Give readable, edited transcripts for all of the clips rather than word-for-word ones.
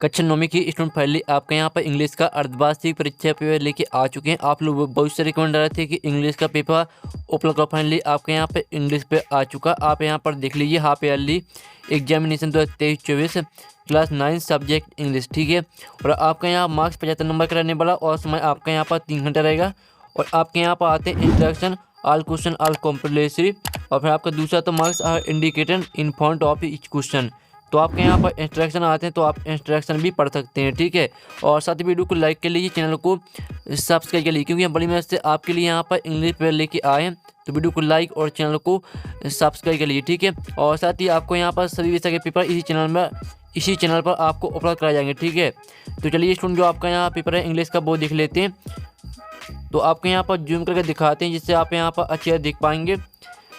कक्षा 9वीं की student finally आपके यहाँ पर इंग्लिश का अर्धवार्षिक परीक्षा पेपर लेके आ चुके हैं। आप लोग बहुत से रिकमेंड रहे थे कि इंग्लिश का पेपर उपलब्ध करो। फाइनली आपके यहाँ पर इंग्लिश पे आ चुका। आप यहाँ पर देख लीजिए half yearly examination 2023-24 class 9 subject English, ठीक है। और आपका यहाँ मार्क्स 75 नंबर का रहने वाला और समय आपका यहाँ पर 3 घंटा रहेगा। और आपके यहाँ पर आते हैं introduction, all question, all complementary. और फिर आपका दूसरा तो marks are indicated in front of each question. तो आपके यहाँ पर इंस्ट्रक्शन आते हैं तो आप इंस्ट्रक्शन भी पढ़ सकते हैं, ठीक है। और साथ ही वीडियो को लाइक कर लीजिए, चैनल को सब्सक्राइब कर लीजिए, क्योंकि हम बड़ी मेहनत से आपके लिए यहाँ पर इंग्लिश पेपर लेके आए हैं। तो वीडियो को लाइक और चैनल को सब्सक्राइब कर लीजिए, ठीक है। और साथ ही आपको यहाँ पर सभी विषय के पेपर इसी चैनल पर आपको उपलब्ध कराए जाएंगे, ठीक है। तो चलिए स्टूडेंट, जो आपका यहाँ पेपर है इंग्लिश का वो देख लेते हैं। तो आपके यहाँ पर जूम करके दिखाते हैं जिससे आप यहाँ पर अच्छे से देख पाएंगे।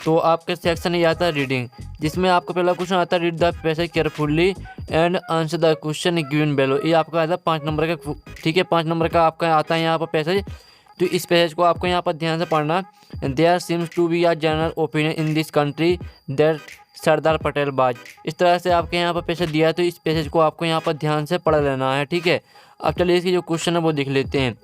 तो आपका सेक्शन ये आता है रीडिंग, जिसमें आपका पहला क्वेश्चन आता है read the passage carefully and answer the question given below. ये आपका आता है 5 नंबर का, ठीक है। 5 नंबर का आपका आता है यहाँ पर पैसेज। तो इस पैसेज को आपको यहाँ पर ध्यान से पढ़ना। There seems to be a general opinion in this country that Sardar Patel was. इस तरह से आपके यहाँ पर पैसेज दिया है, तो इस पैसेज को आपको यहाँ पर ध्यान से पढ़ लेना है, ठीक है। अब चलिए इसकी जो क्वेश्चन है वो देख लेते हैं।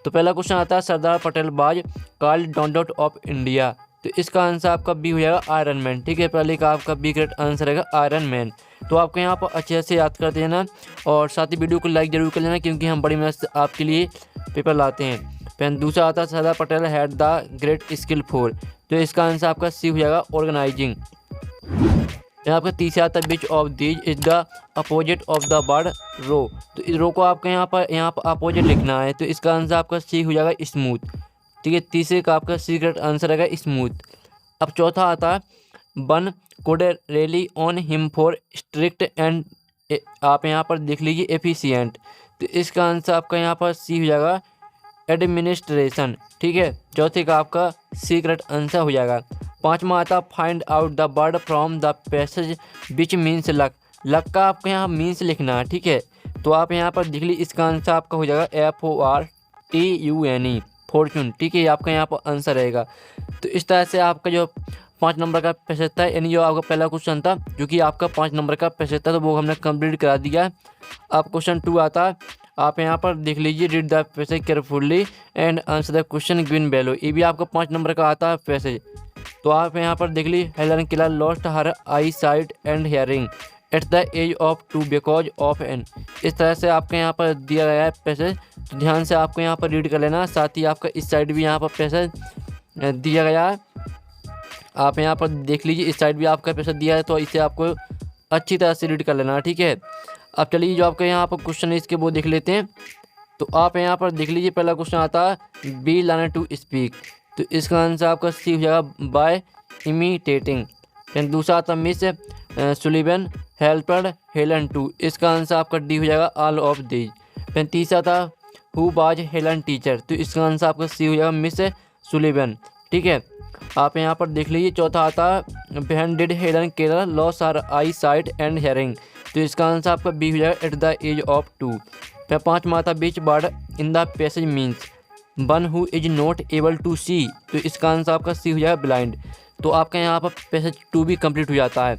तो पहला क्वेश्चन आता है सरदार पटेल बाज कॉल्ड डॉन ऑफ इंडिया। तो इसका आंसर आपका बी हो जाएगा आयरन मैन, ठीक है। पहले का आपका बी करेक्ट आंसर रहेगा आयरन मैन। तो आपको यहाँ पर अच्छे से याद कर देना और साथ ही वीडियो को लाइक जरूर कर लेना, क्योंकि हम बड़ी मेहनत से आपके लिए पेपर लाते हैं। फिर दूसरा आता है Sardar Patel had the great skill for. तो इसका आंसर आपका सी हो जाएगा ऑर्गेनाइजिंग। यहाँ आपका तीसरा आता है which of these is the opposite of the word row. तो इस रो को आपका यहाँ पर अपोजिट लिखना है। तो इसका आंसर आपका सी हो जाएगा स्मूथ, ठीक है। तीसरे का आपका सीक्रेट आंसर रहेगा स्मूथ। अब चौथा आता है one code rely on him for strict and, आप यहाँ पर देख लीजिए एफिशिएंट। तो इसका आंसर आपका यहाँ पर सी हो जाएगा एडमिनिस्ट्रेशन, ठीक है। चौथे का आपका सीक्रेट आंसर हो जाएगा। पांचवा आता find out the word from the passage which means luck. Luck का आपका यहाँ मीन्स लिखना है, ठीक है। तो आप यहाँ पर देख लीजिए इसका आंसर आपका हो जाएगा FORTUNE फॉर्चून, ठीक है। आपका यहाँ पर आंसर रहेगा। तो इस तरह से आपका जो 5 नंबर का पैसेज था, यानी जो आपका पहला क्वेश्चन था जो कि आपका 5 नंबर का पैसेज था, तो वो हमने कंप्लीट करा दिया है। अब क्वेश्चन 2 आता है, आप यहाँ पर देख लीजिए read the passage carefully and answer the question given below. ये भी आपका 5 नंबर का आता है पैसेज। तो आप यहाँ पर देख लीजिए Helen Keller lost her eye sight and hearing at the age of 2 because of an. इस तरह से आपके यहाँ पर दिया गया है पैसेज। तो ध्यान से आपको यहाँ पर रीड कर लेना। साथ ही आपका इस साइड भी यहाँ पर पैसेज दिया गया है, आप यहाँ पर देख लीजिए इस साइड भी आपका पैसेज दिया है। तो इसे आपको अच्छी तरह से रीड कर लेना, ठीक है। अब चलिए जो आपका यहाँ पर क्वेश्चन है इसके वो देख लेते हैं। तो आप यहाँ पर देख लीजिए पहला क्वेश्चन आता है बी लर्न टू स्पीक। तो इसका आंसर आपका सी हो जाएगा बाय इमिटेटिंग। फिर दूसरा आता Miss Sullivan helper Helen to. इसका आंसर आपका डी हो जाएगा ऑल ऑफ दीज। फिर तीसरा था हु बाज हेलन टीचर। तो इसका आंसर आपका सी हो जाएगा मिस सुलिवन, ठीक है। आप यहाँ पर देख लीजिए चौथा आता है when did Helen Keller loss her eye sight and hearing. तो इसका आंसर आपका बी हो जाएगा एट द एज ऑफ 2। फिर पाँचवा आता which word in the passage means one who is not able to see. तो इसका आंसर आपका सी हो जाएगा ब्लाइंड। तो आपका यहाँ पर पैसेज 2 भी कंप्लीट हो जाता है।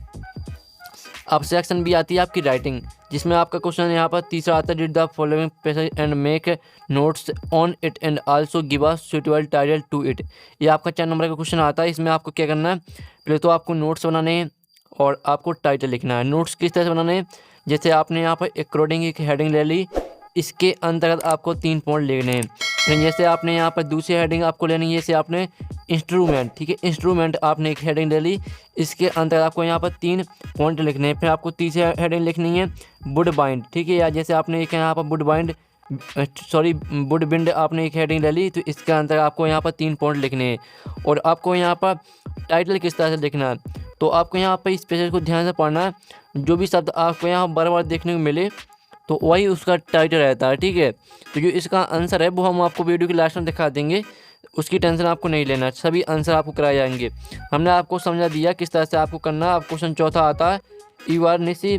अब सेक्शन भी आती है आपकी राइटिंग, जिसमें आपका क्वेश्चन यहाँ पर तीसरा आता है read the following passage and make notes on it and also give a suitable title to it. ये आपका 4 नंबर का क्वेश्चन आता है। इसमें आपको क्या करना है, पहले तो आपको नोट्स बनाने हैं और आपको टाइटल लिखना है। नोट्स किस तरह से बनाने हैं, जैसे आपने यहाँ पर अकॉर्डिंग एक हेडिंग ले ली, इसके अंतर्गत आपको 3 पॉइंट लिखने हैं। फिर जैसे आपने यहाँ पर दूसरी हेडिंग आपको लेनी है, जैसे आपने इंस्ट्रूमेंट, ठीक है, इंस्ट्रूमेंट आपने एक हेडिंग ले ली, इसके अंतर्गत आपको यहाँ पर 3 पॉइंट लिखने हैं। फिर आपको तीसरी हेडिंग लिखनी है वुड बाइंड, ठीक है। या जैसे आपने एक यहाँ पर वुड बिंड आपने एक हेडिंग ले ली, तो इसके अंतर्गत आपको यहाँ पर 3 पॉइंट लिखने हैं। और आपको यहाँ पर टाइटल किस तरह से लिखना है, तो आपको यहाँ पर इस पैसेज को ध्यान से पढ़ना है। जो भी शब्द आपको यहाँ बार बार देखने को मिले तो वही उसका टाइटल रहता है, ठीक है। तो जो इसका आंसर है वो हम आपको वीडियो के लास्ट में दिखा देंगे, उसकी टेंशन आपको नहीं लेना, सभी आंसर आपको कराए जाएंगे। हमने आपको समझा दिया किस तरह से आपको करना है। अब क्वेश्चन चौथा आता है you are Nishi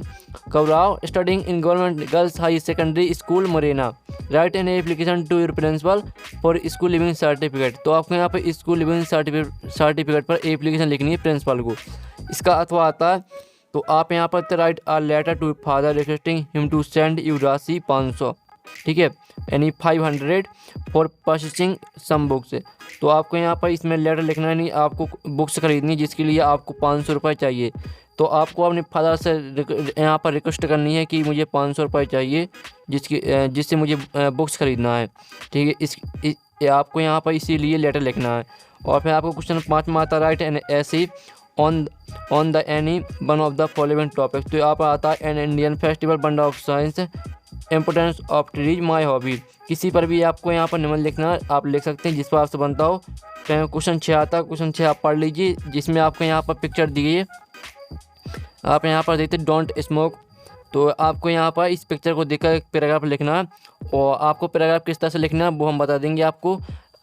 Kavrav studying in government girls high secondary school Morena write an application to your principal for school leaving certificate. तो आपको यहाँ पर स्कूल लिविंग सर्टिफिकेट पर एप्लीकेशन लिखनी है प्रिंसिपल को। इसका अथवा आता है तो आप यहाँ पर write a letter to father requesting him to send you राशि 500, ठीक है, यानी 500 फॉर परचेसिंग सम बुक्स। तो आपको यहाँ पर इसमें लेटर लिखना है, नहीं आपको बुक्स खरीदनी जिसके लिए आपको 500 रुपये चाहिए। तो आपको अपने फादर से यहाँ पर रिक्वेस्ट करनी है कि मुझे 500 रुपये चाहिए जिससे मुझे बुक्स खरीदना है, ठीक है। आपको यहाँ पर इसीलिए लेटर लिखना है। और फिर आपको क्वेश्चन 5 में आता है राइट एन ऐसे on the any one of the following topic. तो यहाँ पर आता है an Indian festival, wonder of science, importance of trees, my hobby. किसी पर भी आपको यहाँ पर निबंध लिखना है, आप लिख सकते हैं जिस पर आपसे बनता हो। क्वेश्चन 6 आता है, क्वेश्चन 6 आप पढ़ लीजिए, जिसमें आपको यहाँ पर पिक्चर दी गई है। आप यहाँ पर देखते डोंट स्मोक। तो आपको यहाँ पर इस पिक्चर को देखकर एक पैराग्राफ लिखना है, और आपको पैराग्राफ किस तरह से लिखना है वो हम बता देंगे आपको।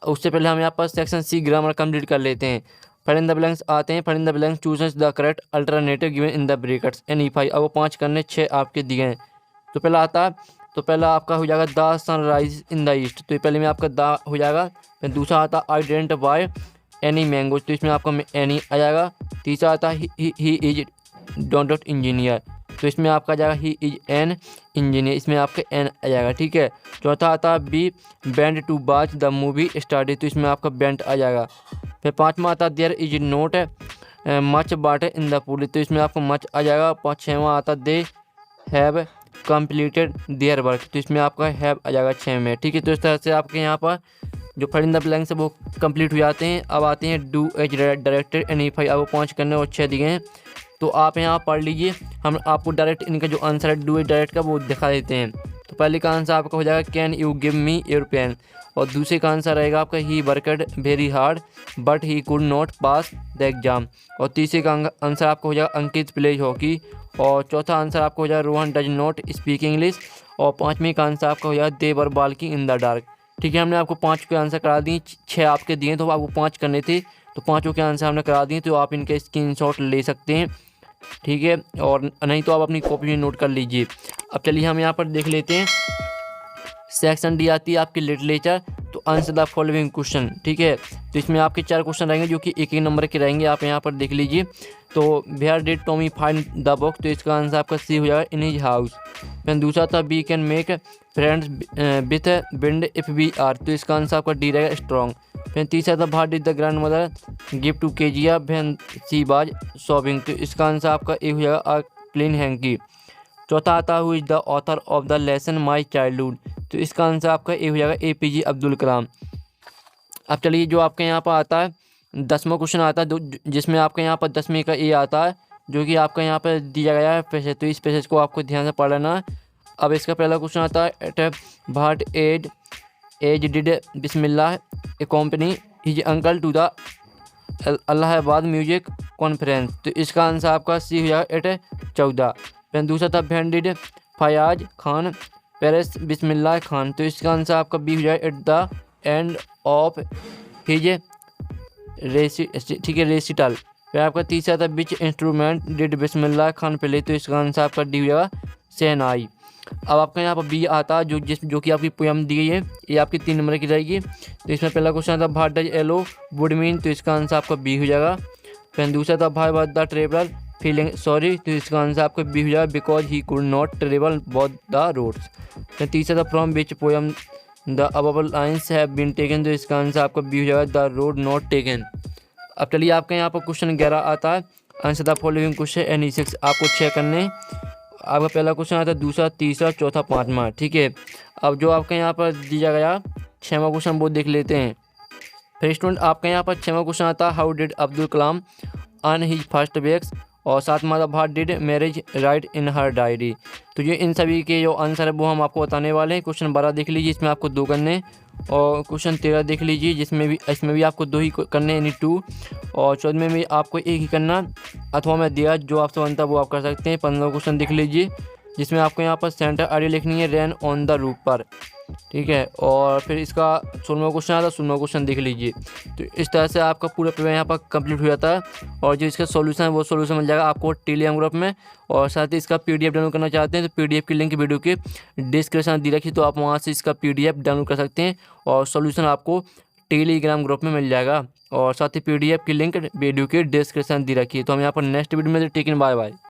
उससे पहले हम यहाँ पर सेक्शन सी ग्रामर कंप्लीट कर लेते हैं। फिल इन द ब्लैंक्स आते हैं। Fill in the blanks chooses the correct alternative given in the brackets any 5। अब वो 5 करने 6 आपके दिए हैं। तो पहला आता है, तो पहला आपका हो जाएगा the sun rise in the east. तो पहले में आपका द हो जाएगा। फिर दूसरा आता आई डेंट बाय एनी मैंगो। तो इसमें आपका एनी आ जाएगा। तीसरा आता ही इज डॉट इंजीनियर। तो इसमें आपका आ जाएगा ही इज एन इंजीनियर, इसमें आपका एन आ जाएगा, ठीक है। चौथा आता है B band to watch the movie started. तो इसमें आपका बैंड आ जाएगा। फिर 5वां आता there is not much water in the pool. तो इसमें आपको मच आ जाएगा। 6वां आता they have completed their work. तो इसमें आपका हैव आ जाएगा 6 में, ठीक है। तो इस तरह से आपके यहाँ पर जो फिल इन द ब्लैंक्स है वो कंप्लीट हो जाते हैं। अब आते हैं डू एज डायरेक्टेड एनी 5। अब वो 5 करने और 6 दिए हैं। तो आप यहाँ पढ़ लीजिए, हम आपको डायरेक्ट इनका जो आंसर है डू एज डायरेक्ट का वो दिखा देते हैं। तो पहले का आंसर आपका हो जाएगा can you give me your pen. और दूसरे का आंसर रहेगा आपका he worked very hard but he could not pass the exam. और तीसरे का आंसर आपका हो जाएगा अंकित प्लेज हॉकी। और चौथा आंसर आपका हो जाएगा Rohan does not speak English. और 5वें का आंसर आपका हो जाएगा दे वर बाल्किंग इन द डार्क, ठीक है। हमने आपको 5 के आंसर करा दिए, 6 आपके दिए तो आपको 5 करने थे, तो 5 के आंसर हमने करा दिए। तो आप इनके स्क्रीनशॉट ले सकते हैं, ठीक है। और नहीं तो आप अपनी कॉपी में नोट कर लीजिए। अब चलिए हम यहाँ पर देख लेते हैं। सेक्शन डी आती है आपकी लिटरेचर। तो आंसर द फॉलोइंग क्वेश्चन, ठीक है। तो इसमें आपके 4 क्वेश्चन रहेंगे जो कि एक नंबर के रहेंगे। आप यहाँ पर देख लीजिए। तो where did Tommy find the book. तो इसका आंसर आपका सी हो जाएगा इन हिज हाउस। फिर दूसरा था we can make friends with wind if we are. तो इसका आंसर आपका डी रहेगा स्ट्रॉन्ग। फिर तीसरा था what did the grandmother gift to Kezia when she was shopping. तो इसका आंसर आपका ए हो जाएगा अ क्लीन हैंकी। चौथा आता who is the author of the lesson my childhood. तो इसका आंसर आपका ए हो जाएगा APJ अब्दुल कलाम। अब चलिए जो आपके यहाँ पर आता है 10वां क्वेश्चन आता है जिसमें आपके यहाँ पर 10वें का ए आता है, जो कि आपका यहाँ पर दिया गया है पैसेज। तो इस पैसेज को आपको ध्यान से पढ़ लेना है। अब इसका पहला क्वेश्चन आता है at what age did Bismillah company his uncle to the Allahabad music conference. तो इसका आंसर आपका सी हो जाएगा एट 14। फिर दूसरा था when did Fayaz Khan praise Bismillah Khan. तो इसका आंसर आपका बी हो जाएगा at the end of his ठीक है रेसिटल। फिर आपका तीसरा था which instrument did Bismillah Khan play. तो इसका आंसर आपका डी हो जाएगा शहनाई। अब आपका यहाँ पर बी आता है जो कि आपकी पोएम दी गई है, ये आपकी 3 नंबर की रहेगी। तो इसमें पहला क्वेश्चन आता भाट डज येलो वुड मीन। तो इसका आंसर आपका बी हो जाएगा। फिर दूसरा था why was the traveller feeling sorry. तो इसका आंसर आपका बी हो जाएगा because he could not travel both the roads. फिर तीसरा था from which poem the above lines have been taken. तो इसका आंसर आपका बी हो जाएगा द रोड नॉट टेकन। अब चलिए आपके यहाँ पर क्वेश्चन 11 आता है answer the following question any 6। आपको 6 करने। आपका पहला क्वेश्चन आता है दूसरा तीसरा चौथा 5वां, ठीक है। अब जो आपके यहाँ पर दिया गया 6वां क्वेश्चन वो देख लेते हैं। फिर स्टूडेंट आपके यहाँ पर 6वां क्वेश्चन आता है how did Abdul Kalam earn his first बैग्स। और 7वां what did Margie write in her diary. तो ये इन सभी के जो आंसर है वो हम आपको बताने वाले हैं। क्वेश्चन 12 देख लीजिए, इसमें आपको 2 करने। और क्वेश्चन 13 देख लीजिए, इसमें भी आपको 2 ही करने यानी 2। और 14वें में आपको 1 ही करना अथवा मैं दिया जो आपसे बनता है वो आप कर सकते हैं। 15वां क्वेश्चन देख लीजिए, जिसमें आपको यहाँ पर सेंटर आइडिया लिखनी है रैन ऑन द रूफ पर, ठीक है। और फिर इसका 16वां क्वेश्चन आता है, 16वां क्वेश्चन देख लीजिए। तो इस तरह से आपका पूरा पेपर यहाँ पर कंप्लीट हो जाता है। और जो इसका सॉल्यूशन है वो सॉल्यूशन मिल जाएगा आपको टेलीग्राम ग्रुप में। और साथ ही इसका PDF डाउनलोड करना चाहते हैं तो PDF की लिंक वीडियो के डिस्क्रिप्शन दी रखी, तो आप वहाँ से इसका PDF डाउनलोड कर सकते हैं। और सॉल्यूशन आपको टेलीग्राम ग्रुप में मिल जाएगा। और साथ ही PDF की लिंक वीडियो के डिस्क्रिप्शन दी रखी है। तो हम यहाँ पर नेक्स्ट वीडियो में टेकिन बाय बाय।